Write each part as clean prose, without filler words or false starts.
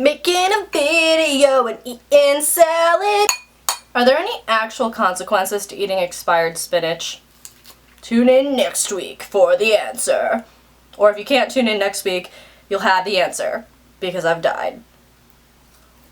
Making a video and eating salad. Are there any actual consequences to eating expired spinach? Tune in next week for the answer. Or if you can't tune in next week, you'll have the answer, because I've died.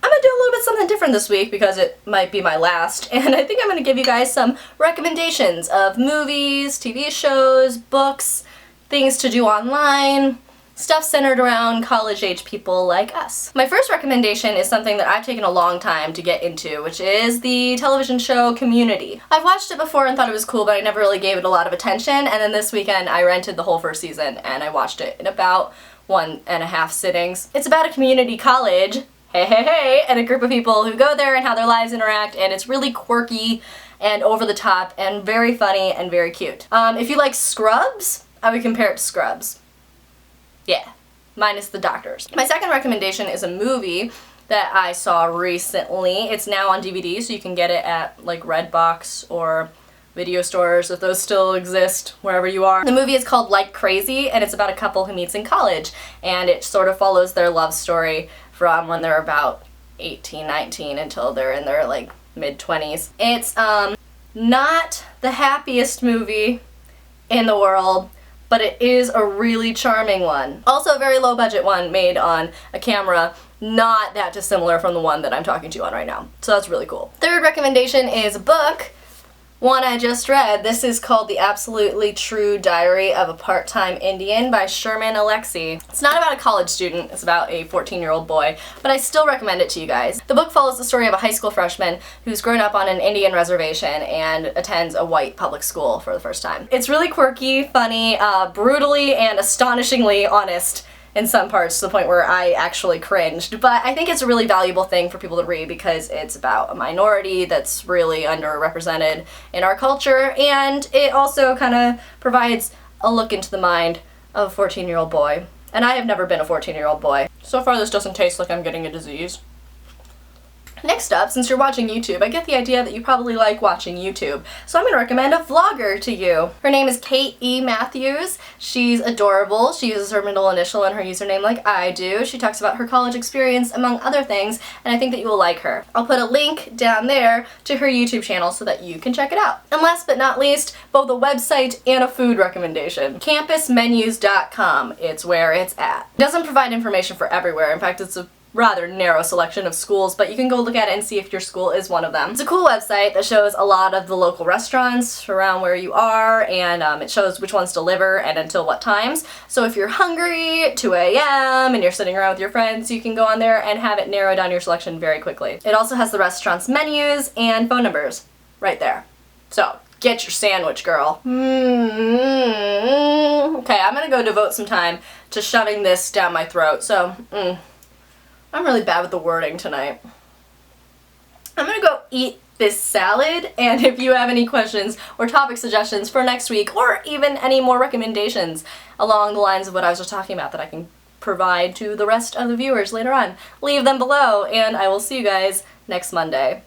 I'm gonna do a little bit something different this week because it might be my last, and I think I'm gonna give you guys some recommendations of movies, TV shows, books, things to do online, stuff centered around college-age people like us. My first recommendation is something that I've taken a long time to get into, which is the television show Community. I've watched it before and thought it was cool, but I never really gave it a lot of attention, and then this weekend I rented the whole first season and I watched it in about 1.5 sittings. It's about a community college, hey, and a group of people who go there and how their lives interact, and it's really quirky and over the top and very funny and very cute. If you like Scrubs, I would compare it to Scrubs. Yeah, minus the doctors. My second recommendation is a movie that I saw recently. It's now on DVD, so you can get it at like Redbox or video stores, if those still exist, wherever you are. The movie is called Like Crazy, and it's about a couple who meets in college, and it sort of follows their love story from when they're about 18, 19 until they're in their like mid-20s. It's not the happiest movie in the world, but it is a really charming one. Also a very low budget one made on a camera not that dissimilar from the one that I'm talking to you on right now. So that's really cool. Third recommendation is a book, one I just read. This is called The Absolutely True Diary of a Part-Time Indian by Sherman Alexie. It's not about a college student, it's about a 14-year-old boy, but I still recommend it to you guys. The book follows the story of a high school freshman who's grown up on an Indian reservation and attends a white public school for the first time. It's really quirky, funny, brutally and astonishingly honest in some parts, to the point where I actually cringed, but I think it's a really valuable thing for people to read because it's about a minority that's really underrepresented in our culture, and it also kind of provides a look into the mind of a 14-year-old boy. And I have never been a 14-year-old boy. So far this doesn't taste like I'm getting a disease. Next up, since you're watching YouTube, I get the idea that you probably like watching YouTube, so I'm going to recommend a vlogger to you. Her name is Cate E. Matthews. She's adorable. She uses her middle initial in her username like I do. She talks about her college experience, among other things, and I think that you will like her. I'll put a link down there to her YouTube channel so that you can check it out. And last but not least, both a website and a food recommendation. Campusmenus.com. It's where it's at. It doesn't provide information for everywhere. In fact, it's a rather narrow selection of schools, but you can go look at it and see if your school is one of them. It's a cool website that shows a lot of the local restaurants around where you are, and it shows which ones deliver and until what times. So if you're hungry at 2 a.m. and you're sitting around with your friends, you can go on there and have it narrow down your selection very quickly. It also has the restaurant's menus and phone numbers right there. So get your sandwich, girl. Okay, I'm gonna go devote some time to shoving this down my throat, so I'm really bad with the wording tonight. I'm gonna go eat this salad, and if you have any questions or topic suggestions for next week, or even any more recommendations along the lines of what I was just talking about that I can provide to the rest of the viewers later on, leave them below, and I will see you guys next Monday.